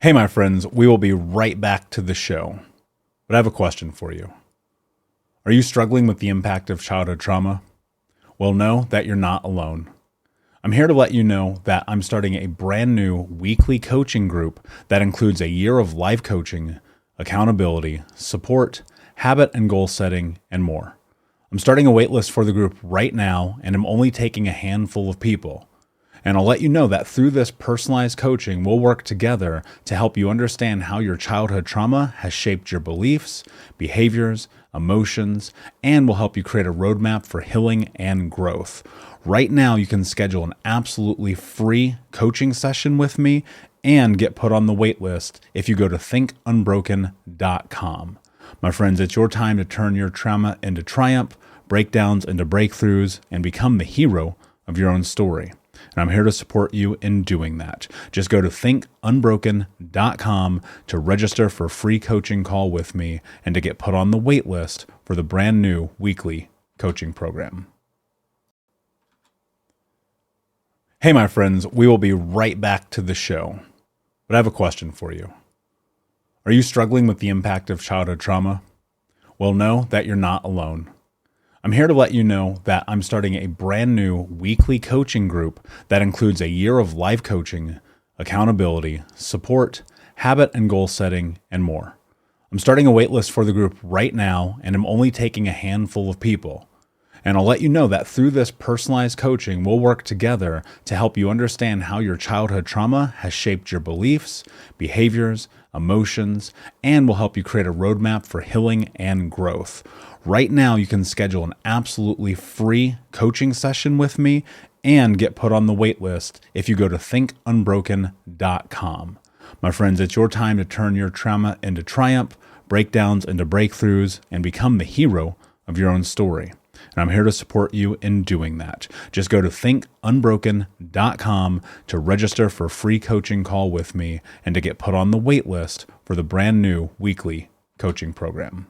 Hey, my friends, we will be right back to the show. But I have a question for you. Are you struggling with the impact of childhood trauma? Well, know that you're not alone. I'm here to let you know that I'm starting a brand new weekly coaching group that includes a year of life coaching, accountability, support, habit and goal setting, and more. I'm starting a waitlist for the group right now, and I'm only taking a handful of people. And I'll let you know that through this personalized coaching, we'll work together to help you understand how your childhood trauma has shaped your beliefs, behaviors, emotions, and will help you create a roadmap for healing and growth. Right now, you can schedule an absolutely free coaching session with me and get put on the wait list if you go to thinkunbroken.com. My friends, it's your time to turn your trauma into triumph, breakdowns into breakthroughs, and become the hero of your own story. And I'm here to support you in doing that. Just go to thinkunbroken.com to register for a free coaching call with me and to get put on the wait list for the brand new weekly coaching program. Hey, my friends, we will be right back to the show. But I have a question for you. Are you struggling with the impact of childhood trauma? Well, know that you're not alone. I'm here to let you know that I'm starting a brand new weekly coaching group that includes a year of life coaching, accountability, support, habit and goal setting, and more. I'm starting a waitlist for the group right now, and I'm only taking a handful of people. And I'll let you know that through this personalized coaching, we'll work together to help you understand how your childhood trauma has shaped your beliefs, behaviors, emotions, and will help you create a roadmap for healing and growth. Right now, you can schedule an absolutely free coaching session with me and get put on the wait list if you go to thinkunbroken.com. My friends, it's your time to turn your trauma into triumph, breakdowns into breakthroughs, and become the hero of your own story. And I'm here to support you in doing that. Just go to thinkunbroken.com to register for a free coaching call with me and to get put on the wait list for the brand new weekly coaching program.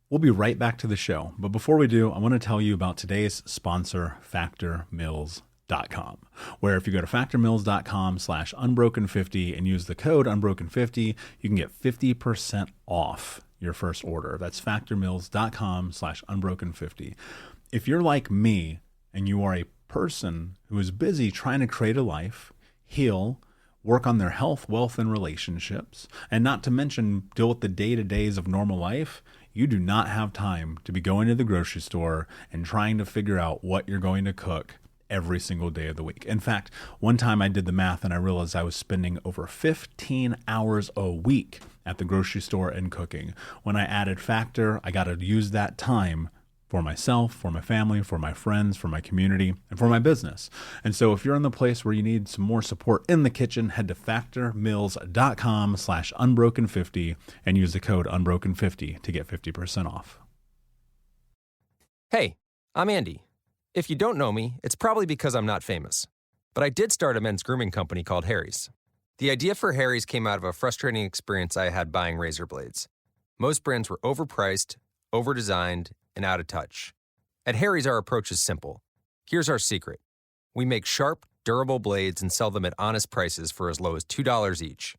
We'll be right back to the show. But before we do, I want to tell you about today's sponsor, factormeals.com, where if you go to factormeals.com/unbroken50 and use the code unbroken50, you can get 50% off your first order. That's factormeals.com/unbroken50. If you're like me and you are a person who is busy trying to create a life, heal, work on their health, wealth, and relationships, and not to mention deal with the day-to-days of normal life, you do not have time to be going to the grocery store and trying to figure out what you're going to cook every single day of the week. In fact, one time I did the math and I realized I was spending over 15 hours a week at the grocery store and cooking. When I added Factor, I got to use that time for myself, for my family, for my friends, for my community, and for my business. And so if you're in the place where you need some more support in the kitchen, head to factormeals.com/unbroken50 and use the code unbroken50 to get 50% off. Hey, I'm Andy. If you don't know me, it's probably because I'm not famous. But I did start a men's grooming company called Harry's. The idea for Harry's came out of a frustrating experience I had buying razor blades. Most brands were overpriced, overdesigned, and out of touch. At Harry's, our approach is simple. Here's our secret. We make sharp, durable blades and sell them at honest prices for as low as $2 each.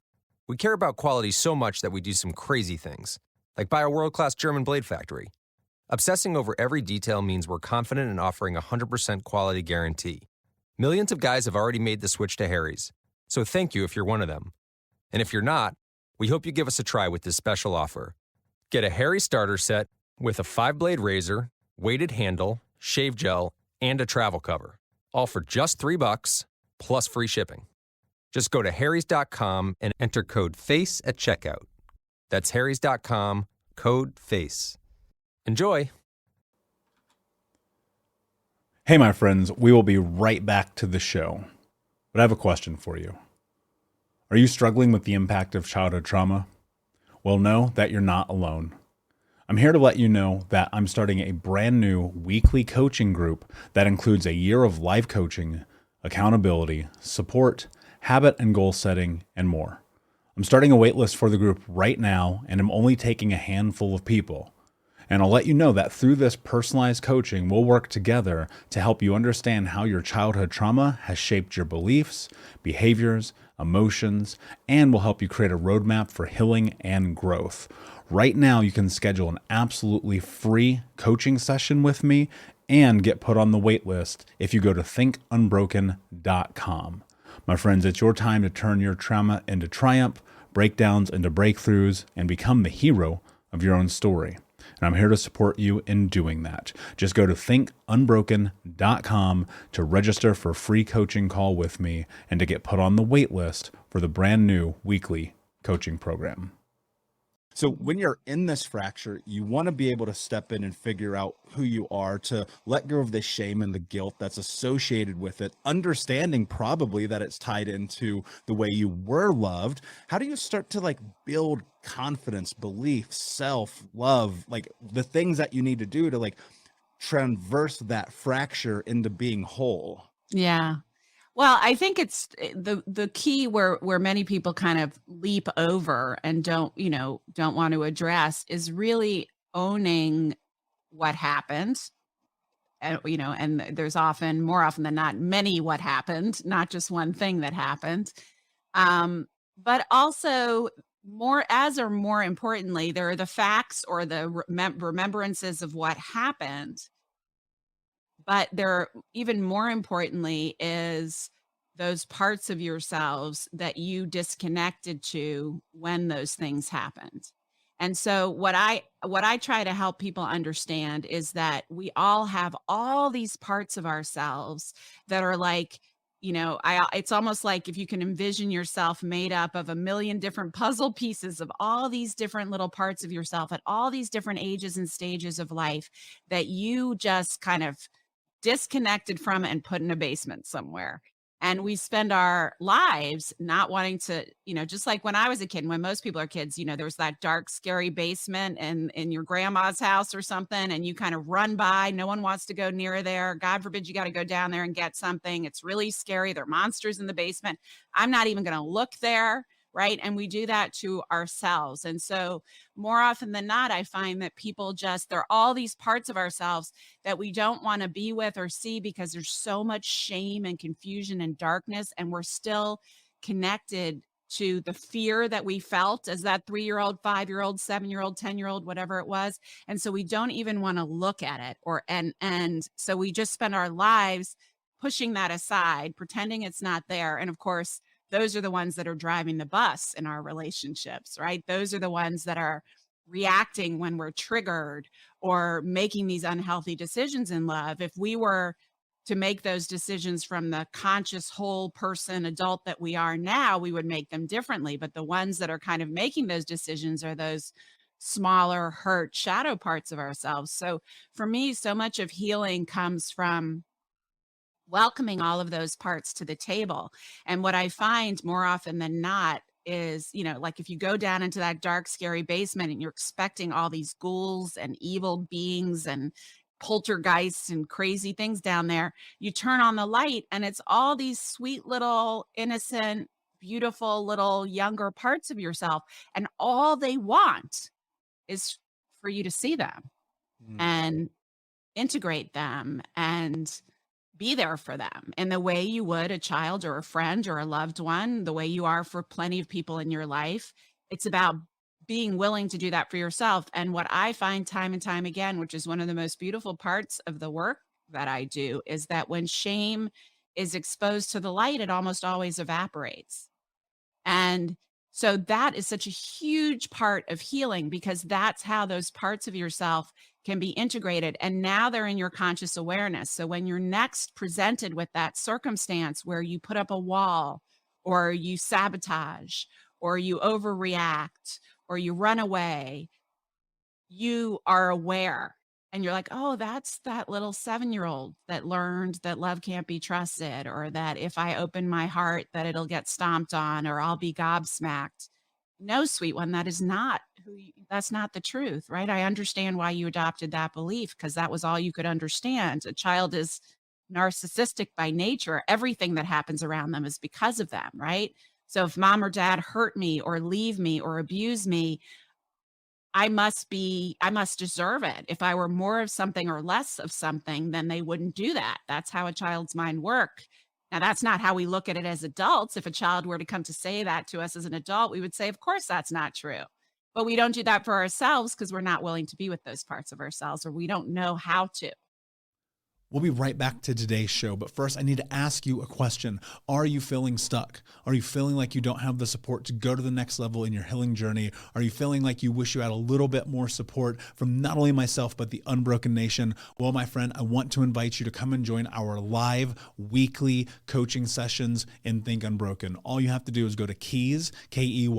We care about quality so much that we do some crazy things, like buy a world-class German blade factory. Obsessing over every detail means we're confident in offering a 100% quality guarantee. Millions of guys have already made the switch to Harry's, so thank you if you're one of them. And if you're not, we hope you give us a try with this special offer. Get a Harry's starter set with a 5-blade razor, weighted handle, shave gel, and a travel cover, all for just $3 plus free shipping. Just go to harrys.com and enter code FACE at checkout. That's harrys.com, code FACE. Enjoy. Hey, my friends, we will be right back to the show. But I have a question for you. Are you struggling with the impact of childhood trauma? Well, know that you're not alone. I'm here to let you know that I'm starting a brand new weekly coaching group that includes a year of life coaching, accountability, support, habit and goal setting, and more. I'm starting a waitlist for the group right now, and I'm only taking a handful of people. And I'll let you know that through this personalized coaching, we'll work together to help you understand how your childhood trauma has shaped your beliefs, behaviors, emotions, and will help you create a roadmap for healing and growth. Right now, you can schedule an absolutely free coaching session with me and get put on the wait list if you go to thinkunbroken.com. My friends, it's your time to turn your trauma into triumph, breakdowns into breakthroughs, and become the hero of your own story. And I'm here to support you in doing that. Just go to thinkunbroken.com to register for a free coaching call with me and to get put on the wait list for the brand new weekly coaching program. So when you're in this fracture, you want to be able to step in and figure out who you are, to let go of the shame and the guilt that's associated with it, understanding probably that it's tied into the way you were loved. How do you start to build confidence, belief, self-love, the things that you need to do to traverse that fracture into being whole? Yeah. Well, I think it's the key where many people kind of leap over and don't want to address is really owning what happened. And, and there's more often than not, many what happened, not just one thing that happened. But also more importantly, there are the facts or the remembrances of what happened. But there, even more importantly, is those parts of yourselves that you disconnected to when those things happened. And so what I try to help people understand is that we all have all these parts of ourselves that are it's almost like if you can envision yourself made up of a million different puzzle pieces of all these different little parts of yourself at all these different ages and stages of life that you just kind of disconnected from and put in a basement somewhere. And we spend our lives not wanting to, just like when I was a kid, when most people are kids, there was that dark, scary basement in your grandma's house or something, and you kind of run by. No one wants to go near there. God forbid you got to go down there and get something. It's really scary. There are monsters in the basement. I'm not even going to look there. Right. And we do that to ourselves. And so more often than not, I find that people there are all these parts of ourselves that we don't want to be with or see because there's so much shame and confusion and darkness. And we're still connected to the fear that we felt as that 3-year-old, 5-year-old, 7-year-old, 10-year-old, whatever it was. And so we don't even want to look at it and so we just spend our lives pushing that aside, pretending it's not there. And of course, those are the ones that are driving the bus in our relationships, right? Those are the ones that are reacting when we're triggered or making these unhealthy decisions in love. If we were to make those decisions from the conscious whole person adult that we are now, we would make them differently. But the ones that are kind of making those decisions are those smaller, hurt, shadow parts of ourselves. So for me, so much of healing comes from welcoming all of those parts to the table. And what I find more often than not is, if you go down into that dark, scary basement and you're expecting all these ghouls and evil beings and poltergeists and crazy things down there, you turn on the light and it's all these sweet little innocent, beautiful little younger parts of yourself. And all they want is for you to see them and integrate them and be there for them in the way you would a child or a friend or a loved one, the way you are for plenty of people in your life. It's about being willing to do that for yourself. And what I find time and time again, which is one of the most beautiful parts of the work that I do, is that when shame is exposed to the light, it almost always evaporates. And so that is such a huge part of healing, because that's how those parts of yourself can be integrated. And now they're in your conscious awareness. So when you're next presented with that circumstance where you put up a wall or you sabotage or you overreact or you run away, you are aware. And you're like, oh, that's that little 7-year-old that learned that love can't be trusted, or that if I open my heart, that it'll get stomped on, or I'll be gobsmacked. No, sweet one, that is not that's not the truth, right? I understand why you adopted that belief, because that was all you could understand. A child is narcissistic by nature. Everything that happens around them is because of them, right? So if mom or dad hurt me or leave me or abuse me, I must deserve it. If I were more of something or less of something, then they wouldn't do that. That's how a child's mind work. Now, that's not how we look at it as adults. If a child were to come to say that to us as an adult, we would say, of course, that's not true. But we don't do that for ourselves because we're not willing to be with those parts of ourselves, or we don't know how to. We'll be right back to today's show, but first I need to ask you a question. Are you feeling stuck? Are you feeling like you don't have the support to go to the next level in your healing journey? Are you feeling like you wish you had a little bit more support from not only myself, but the Unbroken Nation? Well, my friend, I want to invite you to come and join our live weekly coaching sessions in Think Unbroken. All you have to do is go to Keys, Keys,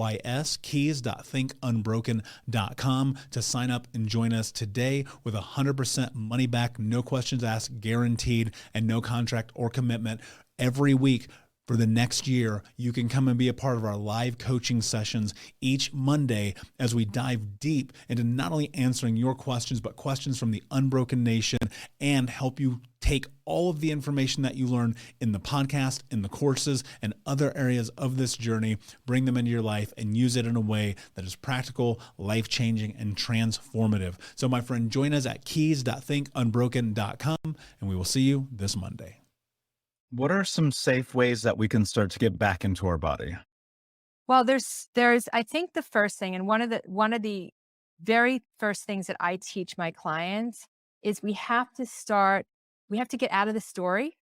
keys.thinkunbroken.com to sign up and join us today with 100% money back, no questions asked, guaranteed, and no contract or commitment. Every week for the next year, you can come and be a part of our live coaching sessions each Monday as we dive deep into not only answering your questions, but questions from the Unbroken Nation, and help you take all of the information that you learn in the podcast, in the courses, and other areas of this journey, bring them into your life and use it in a way that is practical, life-changing, and transformative. So my friend, join us at keys.thinkunbroken.com, and we will see you this Monday. What are some safe ways that we can start to get back into our body? Well, there's I think the first thing, and one of the very first things that I teach my clients is we have to get out of the story,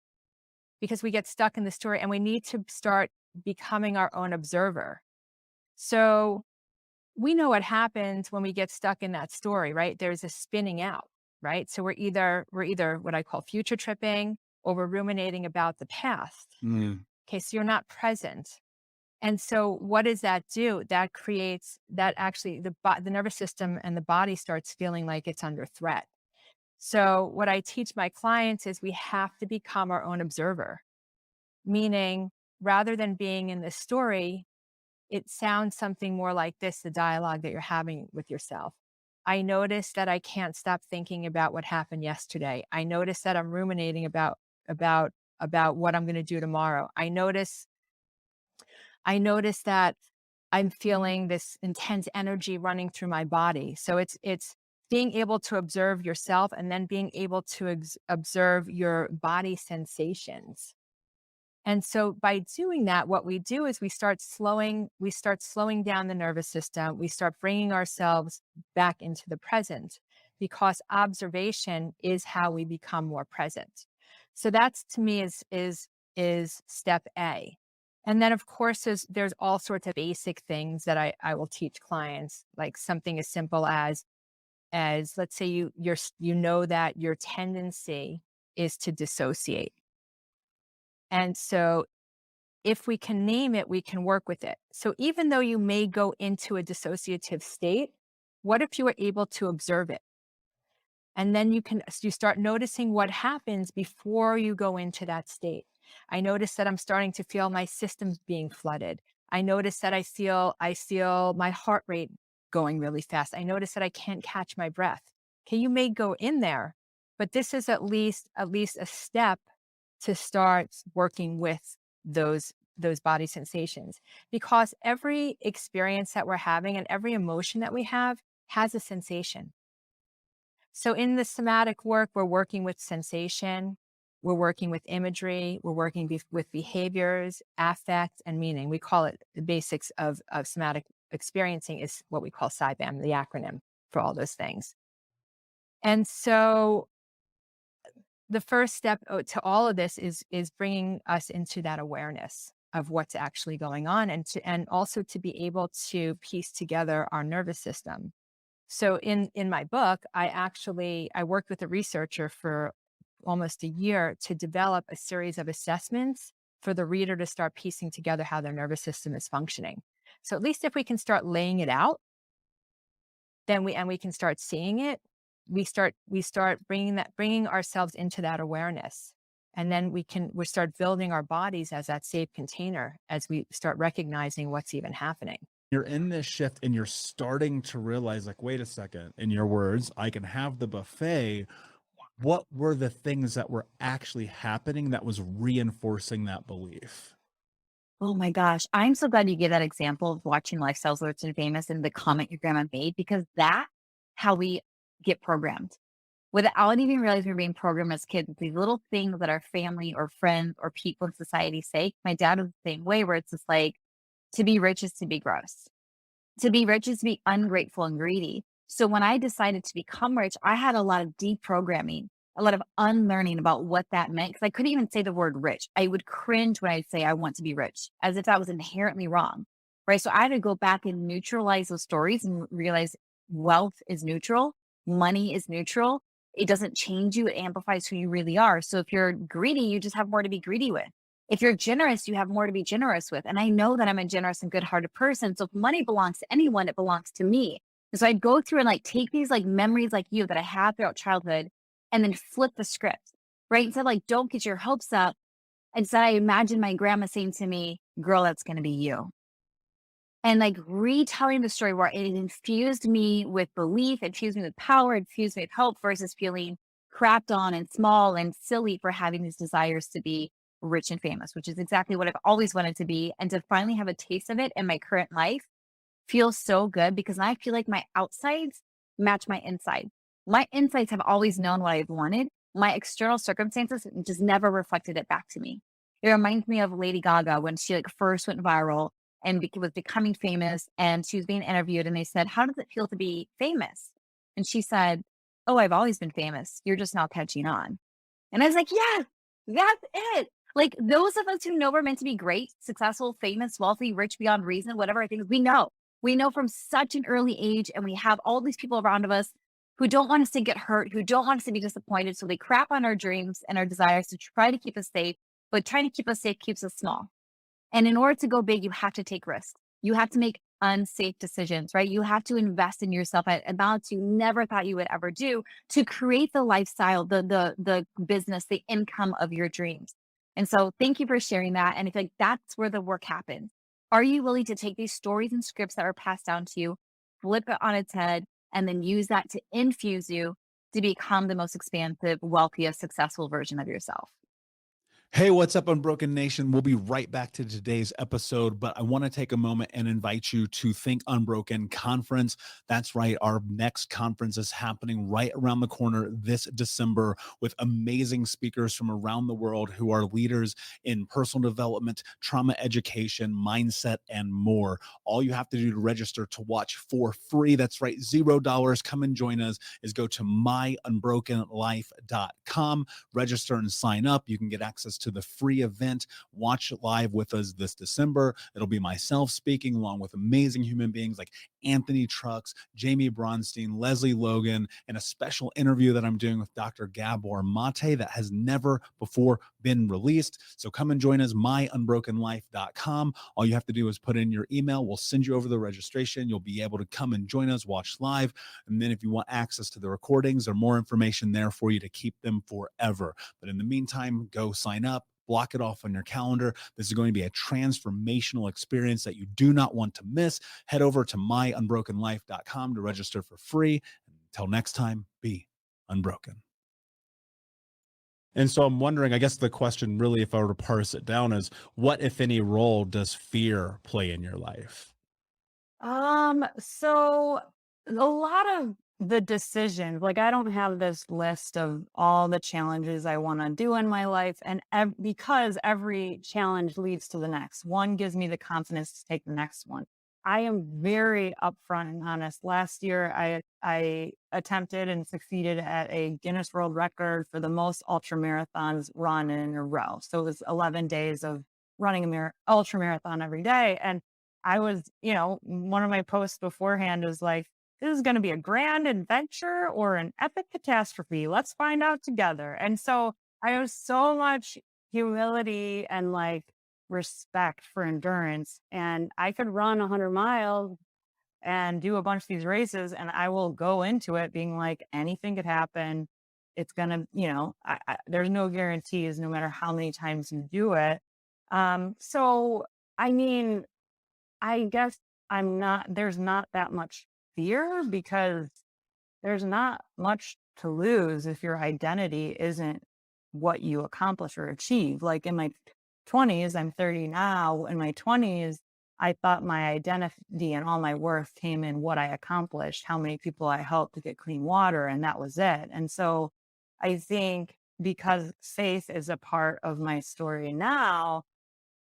because we get stuck in the story, and we need to start becoming our own observer. So we know what happens when we get stuck in that story, right? There's a spinning out, right? So we're either what I call future tripping, or we're ruminating about the past. Okay, so you're not present. And so what does that do? That creates that actually the nervous system and the body starts feeling like it's under threat. So what I teach my clients is we have to become our own observer, meaning rather than being in the story, it sounds something more like this, the dialogue that you're having with yourself. I notice that I can't stop thinking about what happened yesterday. I notice that I'm ruminating about what I'm going to do tomorrow. I notice that I'm feeling this intense energy running through my body. So it's being able to observe yourself, and then being able to observe your body sensations. And so by doing that, what we do is we start slowing down the nervous system. We start bringing ourselves back into the present, because observation is how we become more present. So that's, to me, is step A. And then, of course, there's all sorts of basic things that I will teach clients, like something as simple as let's say you know that your tendency is to dissociate. And so if we can name it, we can work with it. So even though you may go into a dissociative state, what if you were able to observe it? And then you start noticing what happens before you go into that state. I notice that I'm starting to feel my systems being flooded. I notice that I feel my heart rate going really fast. I notice that I can't catch my breath. Okay, you may go in there, but this is at least a step to start working with those body sensations, because every experience that we're having and every emotion that we have has a sensation. So in the somatic work, we're working with sensation, we're working with imagery, we're working with behaviors, affect, and meaning. We call it the basics of somatic experiencing is what we call SIBAM, the acronym for all those things. And so the first step to all of this is bringing us into that awareness of what's actually going on, and also to be able to piece together our nervous system. So in my book, I worked with a researcher for almost a year to develop a series of assessments for the reader to start piecing together how their nervous system is functioning. So at least if we can start laying it out, then we can start seeing it. We start bringing ourselves into that awareness, and then we start building our bodies as that safe container as we start recognizing what's even happening. You're in this shift and you're starting to realize, like, wait a second, in your words, I can have the buffet. What were the things that were actually happening that was reinforcing that belief? Oh my gosh. I'm so glad you gave that example of watching Lifestyles Rich and Famous and the comment your grandma made, because that's how we get programmed. Without even realizing we're being programmed as kids, these little things that our family or friends or people in society say. My dad was the same way, where it's just like, to be rich is to be gross. To be rich is to be ungrateful and greedy. So when I decided to become rich, I had a lot of deprogramming, a lot of unlearning about what that meant. Cause I couldn't even say the word rich. I would cringe when I'd say I want to be rich, as if that was inherently wrong. Right. So I had to go back and neutralize those stories and realize wealth is neutral. Money is neutral. It doesn't change you. It amplifies who you really are. So if you're greedy, you just have more to be greedy with. If you're generous, you have more to be generous with. And I know that I'm a generous and good-hearted person. So if money belongs to anyone, it belongs to me. And so I'd go through and like take these like memories like you that I had throughout childhood and then flip the script, right? Instead, like, don't get your hopes up. Instead, I imagine my grandma saying to me, girl, that's going to be you. And like retelling the story where it infused me with belief, infused me with power, infused me with hope, versus feeling crapped on and small and silly for having these desires to be rich and famous, which is exactly what I've always wanted to be. And to finally have a taste of it in my current life feels so good, because I feel like my outsides match my inside. My insides have always known what I've wanted. My external circumstances just never reflected it back to me. It reminds me of Lady Gaga when she like first went viral and was becoming famous, and she was being interviewed and they said, how does it feel to be famous? And she said, oh, I've always been famous. You're just now catching on. And I was like, yes, that's it. Like those of us who know we're meant to be great, successful, famous, wealthy, rich beyond reason, whatever I think, we know from such an early age, and we have all these people around of us who don't want us to get hurt, who don't want us to be disappointed. So they crap on our dreams and our desires to try to keep us safe, but trying to keep us safe keeps us small. And in order to go big, you have to take risks. You have to make unsafe decisions, right? You have to invest in yourself at amounts you never thought you would ever do to create the lifestyle, the business, the income of your dreams. And so thank you for sharing that. And I feel like that's where the work happens. Are you willing to take these stories and scripts that are passed down to you, flip it on its head, and then use that to infuse you to become the most expansive, wealthiest, successful version of yourself? Hey, what's up, Unbroken Nation? We'll be right back to today's episode, but I want to take a moment and invite you to Think Unbroken Conference. That's right. Our next conference is happening right around the corner this December with amazing speakers from around the world who are leaders in personal development, trauma education, mindset, and more. All you have to do to register to watch for free, that's right, $0. Come and join us, is go to myunbrokenlife.com, register and sign up. You can get access to the free event. Watch it live with us this December. It'll be myself speaking along with amazing human beings like Anthony Trucks, Jamie Bronstein, Leslie Logan, and a special interview that I'm doing with Dr. Gabor Mate that has never before been released. So come and join us, myunbrokenlife.com. All you have to do is put in your email. We'll send you over the registration. You'll be able to come and join us, watch live. And then if you want access to the recordings, there's more information there for you to keep them forever. But in the meantime, go sign up. Block it off on your calendar. This is going to be a transformational experience that you do not want to miss. Head over to myunbrokenlife.com to register for free. Until next time, be unbroken. And so I'm wondering, I guess the question really, if I were to parse it down, is what, if any, role does fear play in your life? So a lot of the decisions, like I don't have this list of all the challenges I want to do in my life. And because every challenge leads to the next, one gives me the confidence to take the next one. I am very upfront and honest. Last year, I attempted and succeeded at a Guinness World Record for the most ultra marathons run in a row. So it was 11 days of running a ultra marathon every day. And I was, one of my posts beforehand was like, this is going to be a grand adventure or an epic catastrophe. Let's find out together. And so I have so much humility and like respect for endurance. And I could run 100 miles and do a bunch of these races, and I will go into it being like, anything could happen. It's going to, there's no guarantees no matter how many times you do it. So, I mean, I guess there's not that much fear because there's not much to lose if your identity isn't what you accomplish or achieve. Like in my 20s, I'm 30 now. In my 20s, I thought my identity and all my worth came in what I accomplished, how many people I helped to get clean water, and that was it. And so I think because faith is a part of my story now,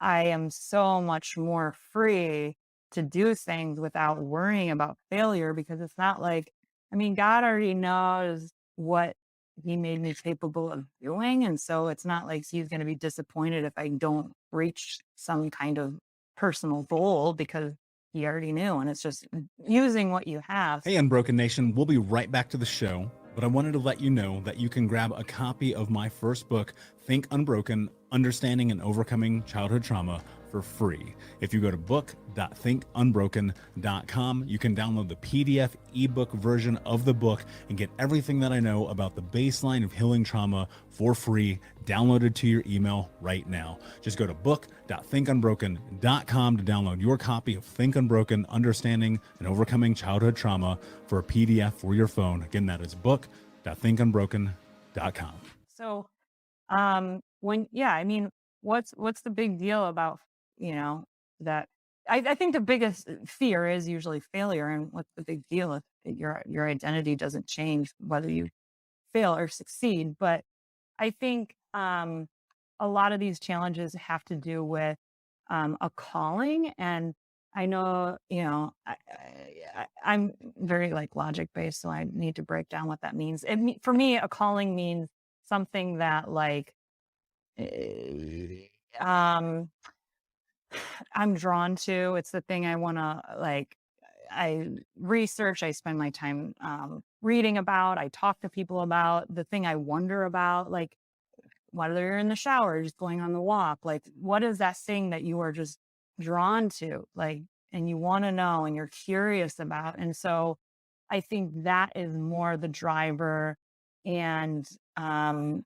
I am so much more free to do things without worrying about failure, because it's not like, I mean, God already knows what he made me capable of doing. And so it's not like he's going to be disappointed if I don't reach some kind of personal goal, because he already knew. And it's just using what you have. Hey, Unbroken Nation, we'll be right back to the show, but I wanted to let you know that you can grab a copy of my first book, Think Unbroken, Understanding and Overcoming Childhood Trauma, for free. If you go to book.thinkunbroken.com, you can download the PDF ebook version of the book and get everything that I know about the baseline of healing trauma for free, downloaded to your email right now. Just go to book.thinkunbroken.com to download your copy of Think Unbroken, Understanding and Overcoming Childhood Trauma for a PDF for your phone. Again, that is book.thinkunbroken.com. So what's the big deal about, that I think the biggest fear is usually failure. And what's the big deal if your identity doesn't change whether you fail or succeed? But I think a lot of these challenges have to do with a calling. And I know, I'm very logic based, so I need to break down what that means. For me, a calling means something that I'm drawn to. It's the thing I want to I research, I spend my time reading about, I talk to people about, the thing I wonder about, whether you're in the shower, just going on the walk, what is that thing that you are just drawn to, and you want to know and you're curious about. And so I think that is more the driver. And I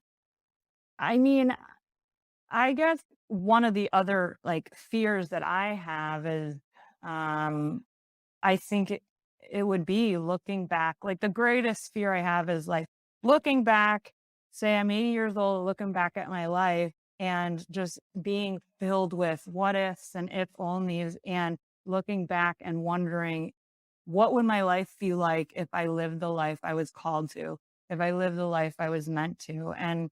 guess one of the other fears that I have is I think it would be looking back. The greatest fear I have is looking back, say I'm 80 years old, looking back at my life and just being filled with what ifs and if onlys, and looking back and wondering, what would my life feel like if I lived the life I was called to, if I lived the life I was meant to? And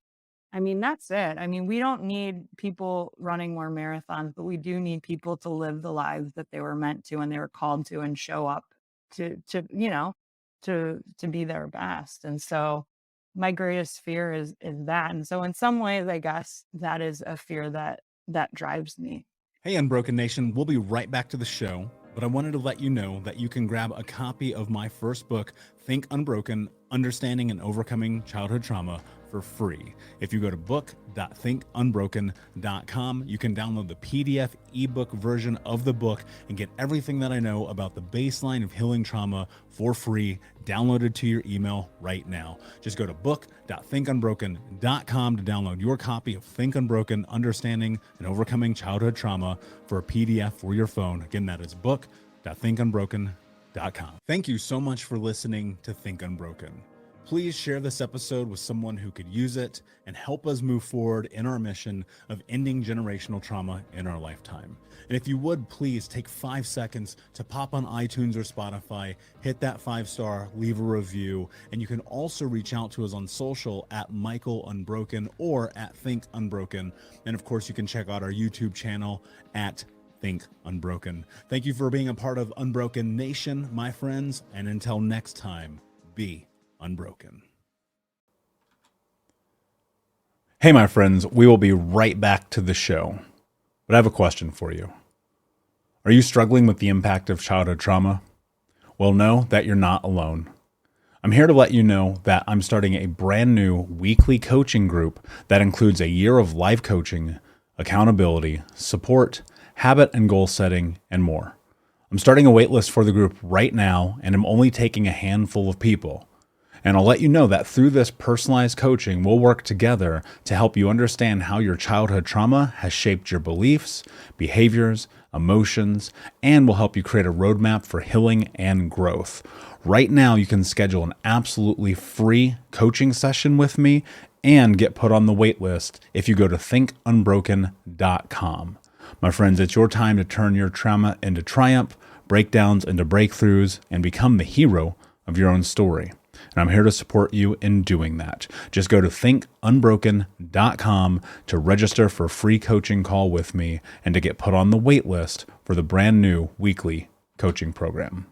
that's it. We don't need people running more marathons, but we do need people to live the lives that they were meant to and they were called to, and show up to be their best. And so my greatest fear is that. And so in some ways, I guess that is a fear that drives me. Hey, Unbroken Nation, we'll be right back to the show, but I wanted to let you know that you can grab a copy of my first book, Think Unbroken, Understanding and Overcoming Childhood Trauma, for free. If you go to book.thinkunbroken.com, you can download the PDF ebook version of the book and get everything that I know about the baseline of healing trauma for free, downloaded to your email right now. Just go to book.thinkunbroken.com to download your copy of Think Unbroken, Understanding and Overcoming Childhood Trauma for a PDF for your phone. Again, that is book.thinkunbroken.com. Thank you so much for listening to Think Unbroken. Please share this episode with someone who could use it and help us move forward in our mission of ending generational trauma in our lifetime. And if you would, please take 5 seconds to pop on iTunes or Spotify, hit that 5-star, leave a review, and you can also reach out to us on social at Michael Unbroken or at Think Unbroken. And of course, you can check out our YouTube channel at Think Unbroken. Thank you for being a part of Unbroken Nation, my friends, and until next time, be unbroken. Hey, my friends, we will be right back to the show. But I have a question for you. Are you struggling with the impact of childhood trauma? Well, know that you're not alone. I'm here to let you know that I'm starting a brand new weekly coaching group that includes a year of live coaching, accountability, support, habit and goal setting, and more. I'm starting a waitlist for the group right now, and I'm only taking a handful of people. And I'll let you know that through this personalized coaching, we'll work together to help you understand how your childhood trauma has shaped your beliefs, behaviors, emotions, and will help you create a roadmap for healing and growth. Right now, you can schedule an absolutely free coaching session with me and get put on the wait list if you go to thinkunbroken.com. My friends, it's your time to turn your trauma into triumph, breakdowns into breakthroughs, and become the hero of your own story. And I'm here to support you in doing that. Just go to thinkunbroken.com to register for a free coaching call with me and to get put on the wait list for the brand new weekly coaching program.